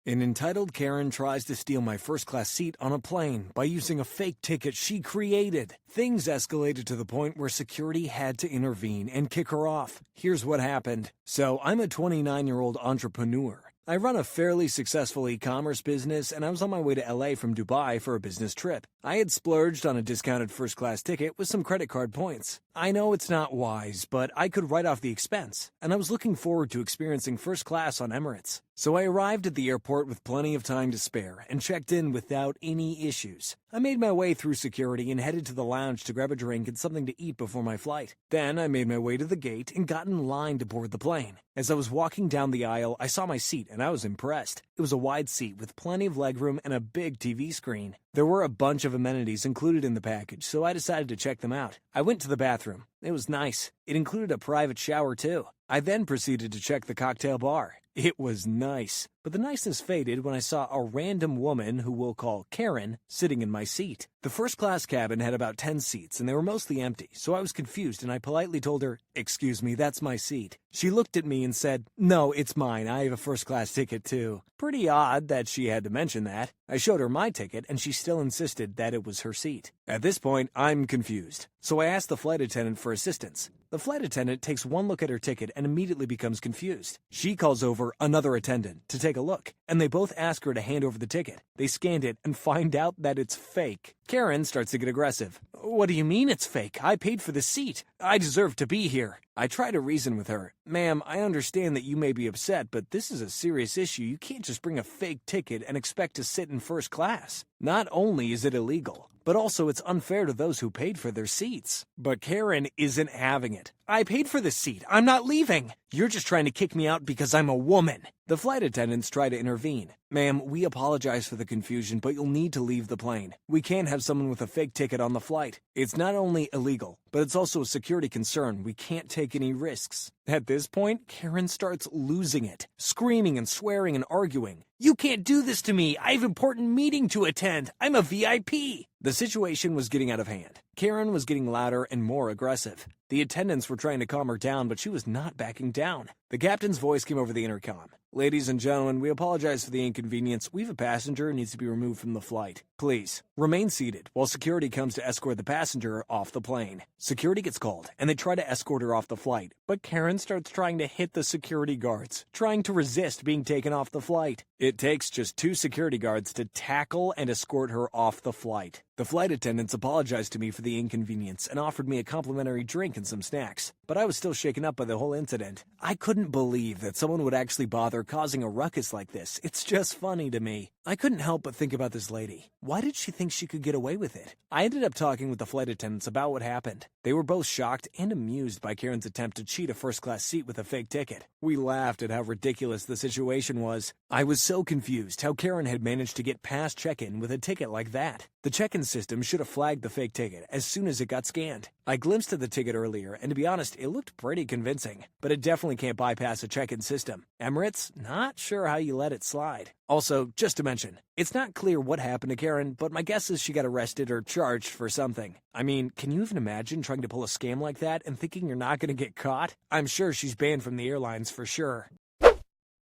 An entitled Karen tries to steal my first-class seat on a plane by using a fake ticket she created. Things escalated to the point where security had to intervene and kick her off. Here's what happened. So, I'm a 29-year-old entrepreneur. I run a fairly successful e-commerce business, and I was on my way to LA from Dubai for a business trip. I had splurged on a discounted first-class ticket with some credit card points. I know it's not wise, but I could write off the expense, and I was looking forward to experiencing first class on Emirates. So I arrived at the airport with plenty of time to spare and checked in without any issues. I made my way through security and headed to the lounge to grab a drink and something to eat before my flight. Then I made my way to the gate and got in line to board the plane. As I was walking down the aisle, I saw my seat and I was impressed. It was a wide seat with plenty of legroom and a big TV screen. There were a bunch of amenities included in the package, so I decided to check them out. I went to the bathroom. It was nice. It included a private shower, too. I then proceeded to check the cocktail bar. It was nice. But the niceness faded when I saw a random woman, who we'll call Karen, sitting in my seat. The first-class cabin had about 10 seats, and they were mostly empty, so I was confused, and I politely told her, "Excuse me, that's my seat." She looked at me and said, "No, it's mine. I have a first-class ticket, too." Pretty odd that she had to mention that. I showed her my ticket, and she still insisted that it was her seat. At this point, I'm confused, so I asked the flight attendant for assistance. The flight attendant takes one look at her ticket and immediately becomes confused. She calls over another attendant to take a look, and they both ask her to hand over the ticket. They scanned it and find out that it's fake. Karen starts to get aggressive. "What do you mean it's fake? I paid for the seat. I deserve to be here." I try to reason with her. "Ma'am, I understand that you may be upset, but this is a serious issue. You can't just bring a fake ticket and expect to sit in first class. Not only is it illegal, but also it's unfair to those who paid for their seats." But Karen isn't having it. "I paid for this seat. I'm not leaving. You're just trying to kick me out because I'm a woman." The flight attendants try to intervene. "Ma'am, we apologize for the confusion, but you'll need to leave the plane. We can't have someone with a fake ticket on the flight. It's not only illegal, but it's also a security concern. We can't take any risks." At this point, Karen starts losing it, screaming and swearing and arguing. "You can't do this to me. I have an important meeting to attend. I'm a VIP." The situation was getting out of hand. Karen was getting louder and more aggressive. The attendants were trying to calm her down, but she was not backing down. The captain's voice came over the intercom. "Ladies and gentlemen, we apologize for the inconvenience. We have a passenger who needs to be removed from the flight. Please, remain seated while security comes to escort the passenger off the plane." Security gets called, and they try to escort her off the flight, but Karen starts trying to hit the security guards, trying to resist being taken off the flight. It takes just 2 security guards to tackle and escort her off the flight. The flight attendants apologized to me for the inconvenience and offered me a complimentary drink and some snacks, but I was still shaken up by the whole incident. I couldn't believe that someone would actually bother causing a ruckus like this. It's just funny to me. I couldn't help but think about this lady. Why did she think she could get away with it? I ended up talking with the flight attendants about what happened. They were both shocked and amused by Karen's attempt to cheat a first-class seat with a fake ticket. We laughed at how ridiculous the situation was. I was so confused how Karen had managed to get past check-in with a ticket like that. The check-in system should have flagged the fake ticket as soon as it got scanned. I glimpsed at the ticket earlier, and to be honest, it looked pretty convincing, but it definitely can't bypass a check-in system. Emirates? Not sure how you let it slide. Also, just to mention, it's not clear what happened to Karen, but my guess is she got arrested or charged for something. I mean, can you even imagine trying to pull a scam like that and thinking you're not going to get caught? I'm sure she's banned from the airlines for sure.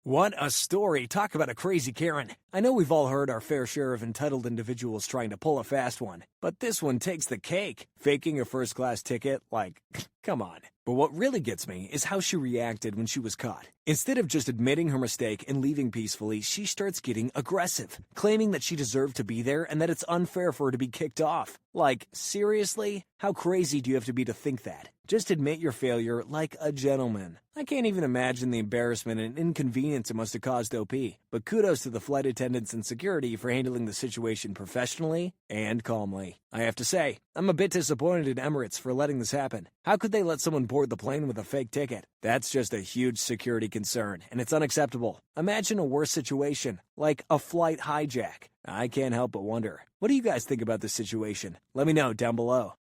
What a story. Talk about a crazy Karen. I know we've all heard our fair share of entitled individuals trying to pull a fast one, but this one takes the cake. Faking a first-class ticket, like, come on. But what really gets me is how she reacted when she was caught. Instead of just admitting her mistake and leaving peacefully, she starts getting aggressive, claiming that she deserved to be there and that it's unfair for her to be kicked off. Like, seriously? How crazy do you have to be to think that? Just admit your failure like a gentleman. I can't even imagine the embarrassment and inconvenience it must have caused OP, but kudos to the flight attendants and security for handling the situation professionally and calmly. I have to say, I'm a bit disappointed in Emirates for letting this happen. How could they let someone board the plane with a fake ticket? That's just a huge security concern, and it's unacceptable. Imagine a worse situation, like a flight hijack. I can't help but wonder, what do you guys think about this situation? Let me know down below.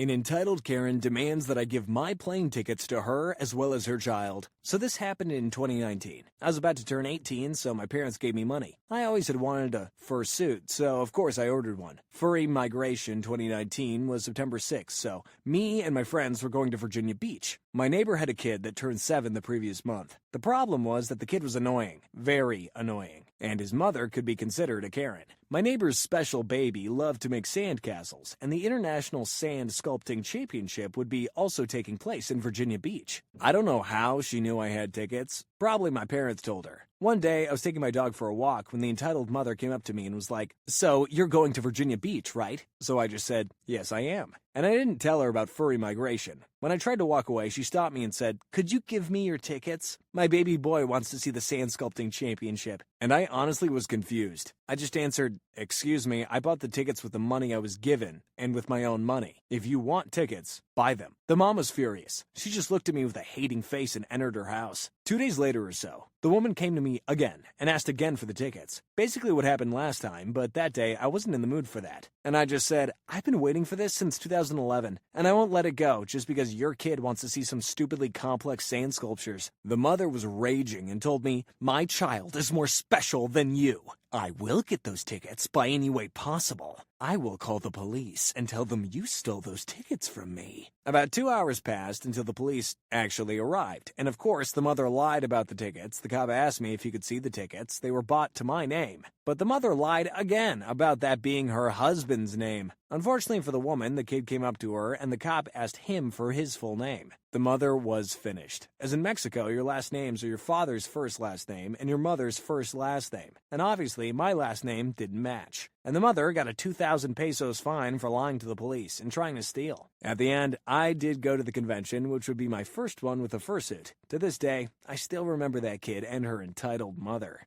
An entitled Karen demands that I give my plane tickets to her as well as her child. So this happened in 2019. I was about to turn 18, so my parents gave me money. I always had wanted a fursuit, so of course I ordered one. Furry Migration 2019 was September 6th, so me and my friends were going to Virginia Beach. My neighbor had a kid that turned 7 the previous month. The problem was that the kid was annoying. Very annoying. and his mother could be considered a Karen. My neighbor's special baby loved to make sand castles, and the International Sand Sculpting Championship would be also taking place in Virginia Beach. I don't know how she knew I had tickets. Probably my parents told her. One day, I was taking my dog for a walk when the entitled mother came up to me and was like, "So, you're going to Virginia Beach, right?" So I just said, "Yes, I am." And I didn't tell her about furry migration. When I tried to walk away, she stopped me and said, "Could you give me your tickets? My baby boy wants to see the Sand Sculpting Championship." And I honestly was confused. I just answered, "Excuse me, I bought the tickets with the money I was given, and with my own money. If you want tickets, buy them." The mom was furious. She just looked at me with a hating face and entered her house. 2 days later or so, the woman came to me again and asked again for the tickets. Basically what happened last time, but that day I wasn't in the mood for that. And I just said, "I've been waiting for this since 2011, and I won't let it go just because your kid wants to see some stupidly complex sand sculptures." The mother was raging and told me, "My child is more special than you. I will get those tickets by any way possible. I will call the police and tell them you stole those tickets from me." About 2 hours passed until the police actually arrived. And of course, the mother lied about the tickets. The cop asked me if he could see the tickets. They were bought to my name. But the mother lied again about that being her husband's name. Unfortunately for the woman, the kid came up to her and the cop asked him for his full name. The mother was finished. As in Mexico, your last names are your father's first last name and your mother's first last name. And obviously, my last name didn't match. And the mother got a 2,000 pesos fine for lying to the police and trying to steal. At the end, I did go to the convention, which would be my first one with a fursuit. To this day, I still remember that kid and her entitled mother.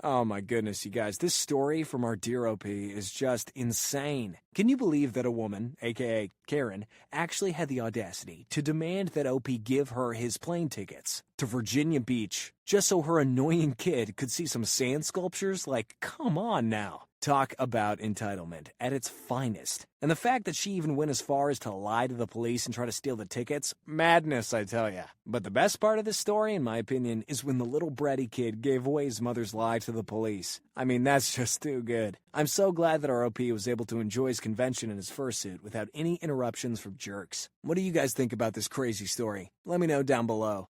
Oh my goodness, you guys, this story from our dear OP is just insane. Can you believe that a woman, aka Karen, actually had the audacity to demand that OP give her his plane tickets to Virginia Beach just so her annoying kid could see some sand sculptures? Like, come on now. Talk about entitlement at its finest. And the fact that she even went as far as to lie to the police and try to steal the tickets? Madness, I tell ya. But the best part of this story, in my opinion, is when the little bratty kid gave away his mother's lie to the police. I mean, that's just too good. I'm so glad that our OP was able to enjoy his convention in his fursuit without any interruptions from jerks. What do you guys think about this crazy story? Let me know down below.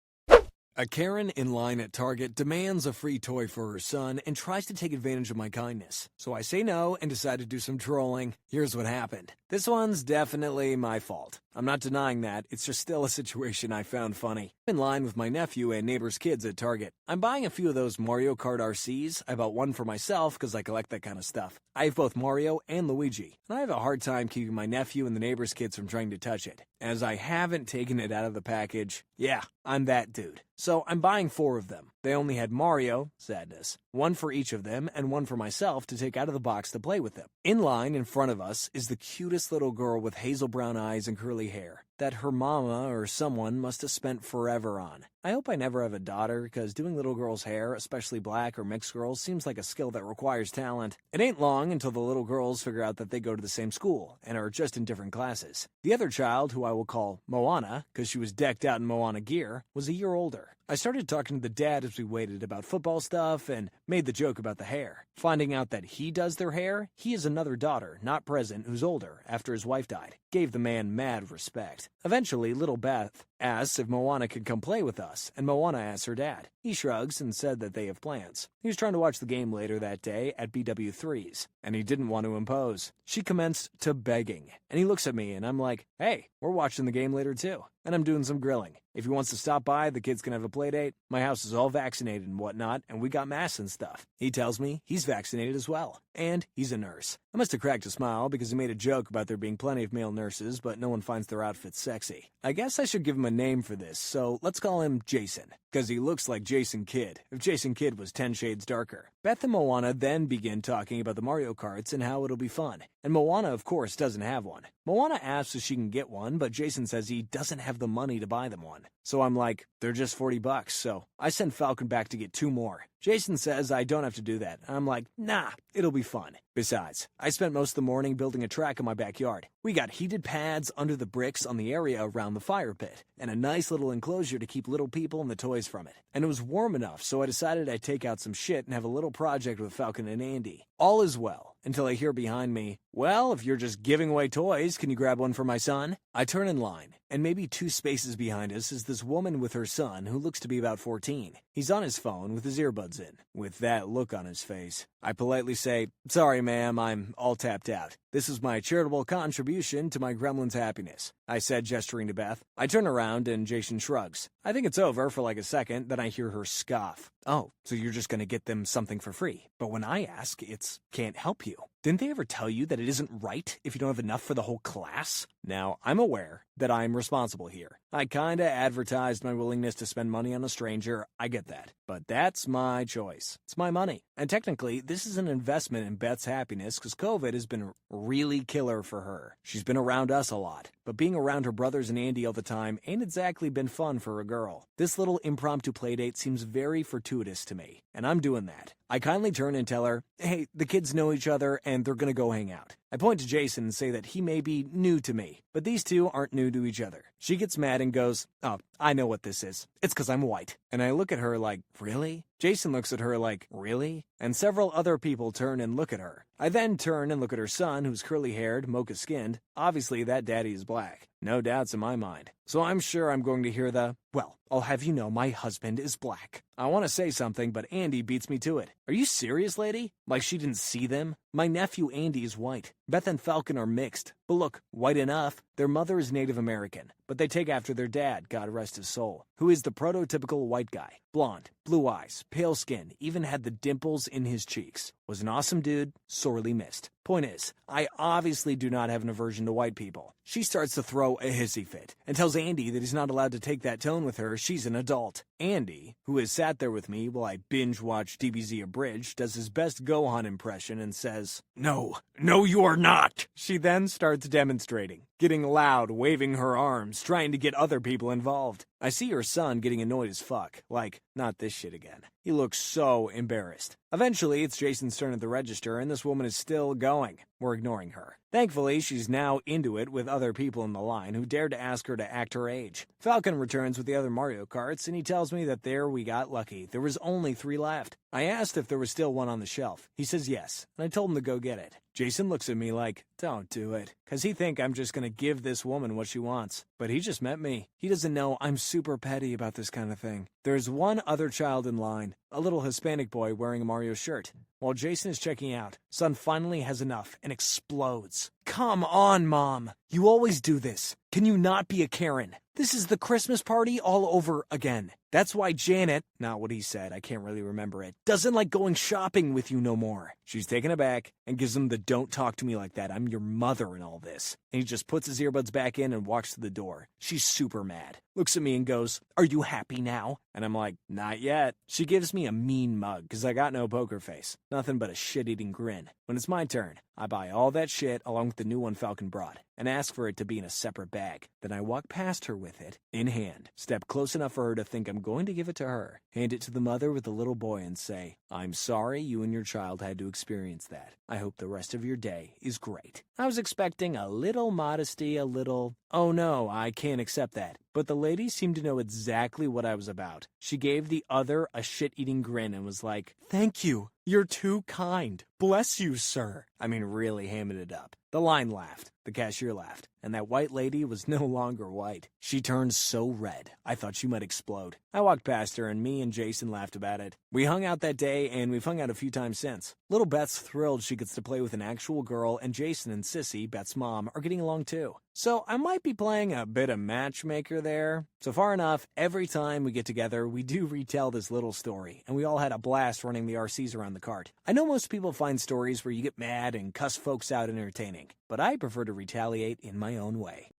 A Karen in line at Target demands a free toy for her son and tries to take advantage of my kindness. So I say no and decide to do some trolling. Here's what happened. This one's definitely my fault. I'm not denying that. It's just still a situation I found funny. I'm in line with my nephew and neighbor's kids at Target. I'm buying a few of those Mario Kart RCs. I bought one for myself because I collect that kind of stuff. I have both Mario and Luigi, and I have a hard time keeping my nephew and the neighbor's kids from trying to touch it, as I haven't taken it out of the package. Yeah, I'm that dude. So I'm buying 4 of them. They only had Mario, sadness, one for each of them and one for myself to take out of the box to play with them. In line in front of us is the cutest little girl with hazel brown eyes and curly hair that her mama or someone must have spent forever on. I hope I never have a daughter, because doing little girls' hair, especially black or mixed girls, seems like a skill that requires talent. It ain't long until the little girls figure out that they go to the same school and are just in different classes. The other child, who I will call Moana, because she was decked out in Moana gear, was a year older. I started talking to the dad as we waited about football stuff and made the joke about the hair. Finding out that he does their hair, he has another daughter, not present, who's older, after his wife died. Gave the man mad respect. Eventually, little Beth asks if Moana could come play with us, and Moana asks her dad. He shrugs and said that they have plans. He was trying to watch the game later that day at BW3's, and he didn't want to impose. She commenced to begging, and he looks at me, and I'm like, "Hey, we're watching the game later too." And I'm doing some grilling. If he wants to stop by, the kids can have a play date. My house is all vaccinated and whatnot, and we got masks and stuff. He tells me he's vaccinated as well, and he's a nurse. I must have cracked a smile because he made a joke about there being plenty of male nurses, but no one finds their outfits sexy. I guess I should give him a name for this, so let's call him Jason, because he looks like Jason Kidd, if Jason Kidd was 10 shades darker. Beth and Moana then begin talking about the Mario Karts and how it'll be fun. And Moana, of course, doesn't have one. Moana asks if she can get one, but Jason says he doesn't have the money to buy them one. So I'm like, they're just $40, so I send Falcon back to get 2 more. Jason says I don't have to do that. I'm like, nah, it'll be fun. Besides, I spent most of the morning building a track in my backyard. We got heated pads under the bricks on the area around the fire pit, and a nice little enclosure to keep little people and the toys from it. And it was warm enough, so I decided I'd take out some shit and have a little project with Falcon and Andy. All is well, until I hear behind me, "Well, if you're just giving away toys, can you grab one for my son?" I turn in line, and maybe 2 spaces behind us is the this woman with her son who looks to be about 14. He's on his phone with his earbuds in, with that look on his face. I politely say, "Sorry, ma'am, I'm all tapped out. This is my charitable contribution to my gremlin's happiness," I said, gesturing to Beth. I turn around and Jason shrugs. I think it's over for like a second, then I hear her scoff. "Oh, so you're just gonna get them something for free. But when I ask, it's can't help you. Didn't they ever tell you that it isn't right if you don't have enough for the whole class?" Now, I'm aware that I'm responsible here. I kinda advertised my willingness to spend money on a stranger, I get that. But that's my choice. It's my money. And technically, this is an investment in Beth's happiness because COVID has been really killer for her. She's been around us a lot, but being around her brothers and Andy all the time ain't exactly been fun for a girl. This little impromptu playdate seems very fortuitous to me, and I'm doing that. I kindly turn and tell her, "Hey, the kids know each other and they're gonna go hang out." I point to Jason and say that he may be new to me, but these two aren't new to each other. She gets mad and goes, "Oh, I know what this is. It's 'cause I'm white." And I look at her like, "Really?" Jason looks at her like, "Really?" And several other people turn and look at her. I then turn and look at her son, who's curly-haired, mocha-skinned. Obviously, that daddy is black. No doubts in my mind. So I'm sure I'm going to hear the, "Well, I'll have you know my husband is black." I want to say something, but Andy beats me to it. "Are you serious, lady? Like she didn't see them? My nephew Andy is white. Beth and Falcon are mixed. But look, white enough. Their mother is Native American, but they take after their dad, God rest his soul, who is the prototypical white guy. Blonde, blue eyes, pale skin, even had the dimples in his cheeks. Was an awesome dude, sorely missed. Point is, I obviously do not have an aversion to white people." She starts to throw a hissy fit and tells Andy that he's not allowed to take that tone with her. She's an adult. Andy, who has sat there with me while I binge-watch DBZ Abridged, does his best Gohan impression and says, "No, you are not." She then starts demonstrating, getting loud, waving her arms, trying to get other people involved. I see her son getting annoyed as fuck. Like, not this shit again. He looks so embarrassed. Eventually, it's Jason's turn at the register, and this woman is still going. We're ignoring her. Thankfully, she's now into it with other people in the line who dared to ask her to act her age. Falcon returns with the other Mario Karts, and he tells me that there we got lucky. There was only 3 left. I asked if there was still one on the shelf. He says yes, and I told him to go get it. Jason looks at me like, "Don't do it," because he think I'm just going to give this woman what she wants. But he just met me. He doesn't know I'm super petty about this kind of thing. There's one other child in line, a little Hispanic boy wearing a Mario shirt. While Jason is checking out, son finally has enough and explodes. "Come on, Mom. You always do this. Can you not be a Karen? This is the Christmas party all over again. That's why Janet," not what he said, I can't really remember it, "doesn't like going shopping with you no more." She's taken aback and gives him the "don't talk to me like that, I'm your mother" and all this. And he just puts his earbuds back in and walks to the door. She's super mad. Looks at me and goes, "Are you happy now?" And I'm like, "Not yet." She gives me a mean mug because I got no poker face. Nothing but a shit-eating grin. When it's my turn, I buy all that shit along with the new one Falcon brought and ask for it to be in a separate bag. Then I walk past her with it in hand, step close enough for her to think I'm going to give it to her, hand it to the mother with the little boy and say, "I'm sorry you and your child had to experience that. I hope the rest of your day is great." I was expecting a little modesty, a little, "Oh no, I can't accept that." But the lady seemed to know exactly what I was about. She gave the other a shit-eating grin and was like, "Thank you. You're too kind. Bless you, sir." I mean, really hamming it up. The line laughed. The cashier laughed. And that white lady was no longer white. She turned so red, I thought she might explode. I walked past her, and me and Jason laughed about it. We hung out that day, and we've hung out a few times since. Little Beth's thrilled she gets to play with an actual girl, and Jason and Sissy, Beth's mom, are getting along too. So I might be playing a bit of matchmaker there. So far enough, every time we get together, we do retell this little story, and we all had a blast running the RCs around the cart. I know most people find stories where you get mad and cuss folks out entertaining, but I prefer to retaliate in my own way.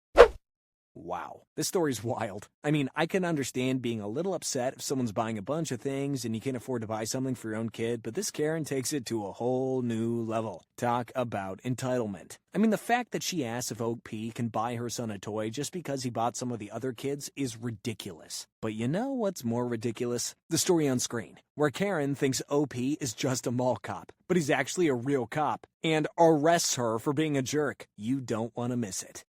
Wow, this story's wild. I mean, I can understand being a little upset if someone's buying a bunch of things and you can't afford to buy something for your own kid, but this Karen takes it to a whole new level. Talk about entitlement. I mean, the fact that she asks if OP can buy her son a toy just because he bought some of the other kids is ridiculous. But you know what's more ridiculous? The story on screen, where Karen thinks OP is just a mall cop, but he's actually a real cop, and arrests her for being a jerk. You don't want to miss it.